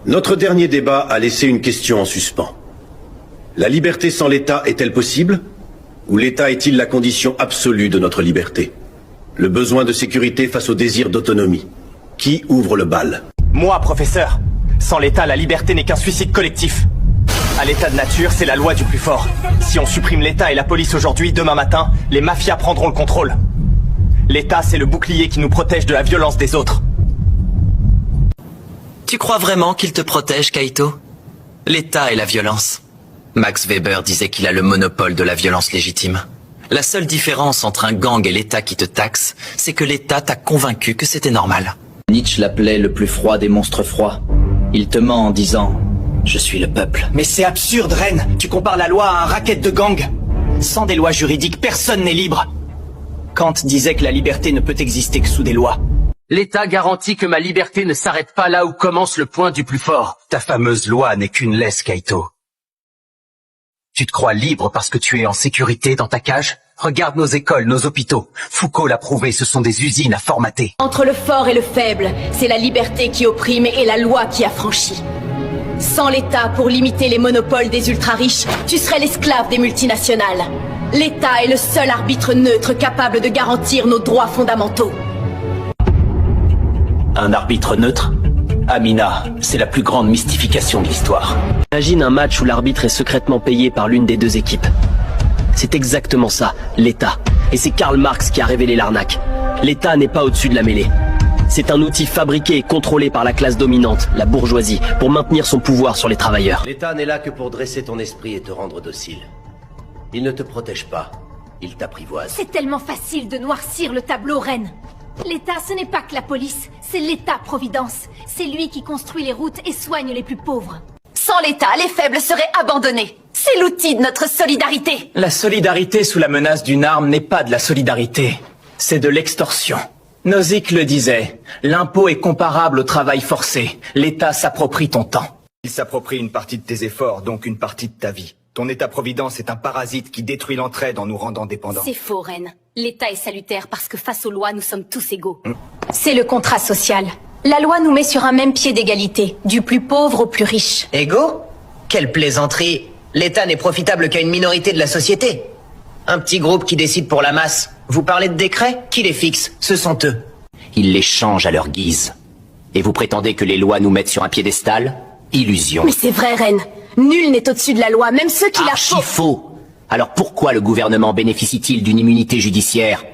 Notre dernier débat a laissé une question en suspens. La liberté sans l'État est-elle possible? Ou l'État est-il la condition absolue de notre liberté? Le besoin de sécurité face au désir d'autonomie. Qui ouvre le bal? Moi, professeur. Sans l'État, la liberté n'est qu'un suicide collectif. À l'état de nature, c'est la loi du plus fort. Si on supprime l'État et la police aujourd'hui, demain matin, les mafias prendront le contrôle. L'État, c'est le bouclier qui nous protège de la violence des autres. Tu crois vraiment qu'il te protège, Kaito? L'État et la violence. Max Weber disait qu'il a le monopole de la violence légitime. La seule différence entre un gang et l'État qui te taxe, c'est que l'État t'a convaincu que c'était normal. Nietzsche l'appelait le plus froid des monstres froids. Il te ment en disant « Je suis le peuple ». Mais c'est absurde, Ren. Tu compares la loi à un racket de gang. Sans des lois juridiques, personne n'est libre. Kant disait que la liberté ne peut exister que sous des lois. L'État garantit que ma liberté ne s'arrête pas là où commence le point du plus fort. Ta fameuse loi n'est qu'une laisse, Kaito. Tu te crois libre parce que tu es en sécurité dans ta cage? Regarde nos écoles, nos hôpitaux. Foucault l'a prouvé, ce sont des usines à formater. Entre le fort et le faible, c'est la liberté qui opprime et la loi qui affranchit. Sans l'État pour limiter les monopoles des ultra-riches, tu serais l'esclave des multinationales. L'État est le seul arbitre neutre capable de garantir nos droits fondamentaux. Un arbitre neutre? Amina, c'est la plus grande mystification de l'histoire. Imagine un match où l'arbitre est secrètement payé par l'une des deux équipes. C'est exactement ça, l'État. Et c'est Karl Marx qui a révélé l'arnaque. L'État n'est pas au-dessus de la mêlée. C'est un outil fabriqué et contrôlé par la classe dominante, la bourgeoisie, pour maintenir son pouvoir sur les travailleurs. L'État n'est là que pour dresser ton esprit et te rendre docile. Il ne te protège pas, il t'apprivoise. C'est tellement facile de noircir le tableau, Ren. L'État, ce n'est pas que la police, c'est l'État-providence. C'est lui qui construit les routes et soigne les plus pauvres. Sans l'État, les faibles seraient abandonnés. C'est l'outil de notre solidarité. La solidarité sous la menace d'une arme n'est pas de la solidarité. C'est de l'extorsion. Nozick le disait, l'impôt est comparable au travail forcé. L'État s'approprie ton temps. Il s'approprie une partie de tes efforts, donc une partie de ta vie. Ton État-providence est un parasite qui détruit l'entraide en nous rendant dépendants. C'est faux, Ren. L'État est salutaire parce que face aux lois, nous sommes tous égaux. C'est le contrat social. La loi nous met sur un même pied d'égalité, du plus pauvre au plus riche. Égaux? Quelle plaisanterie! L'État n'est profitable qu'à une minorité de la société. Un petit groupe qui décide pour la masse. Vous parlez de décrets? Qui les fixe? Ce sont eux. Ils les changent à leur guise. Et vous prétendez que les lois nous mettent sur un piédestal? Illusion. Mais c'est vrai, Ren. Nul n'est au-dessus de la loi, même ceux qui la font. Archi faux. Alors pourquoi le gouvernement bénéficie-t-il d'une immunité judiciaire?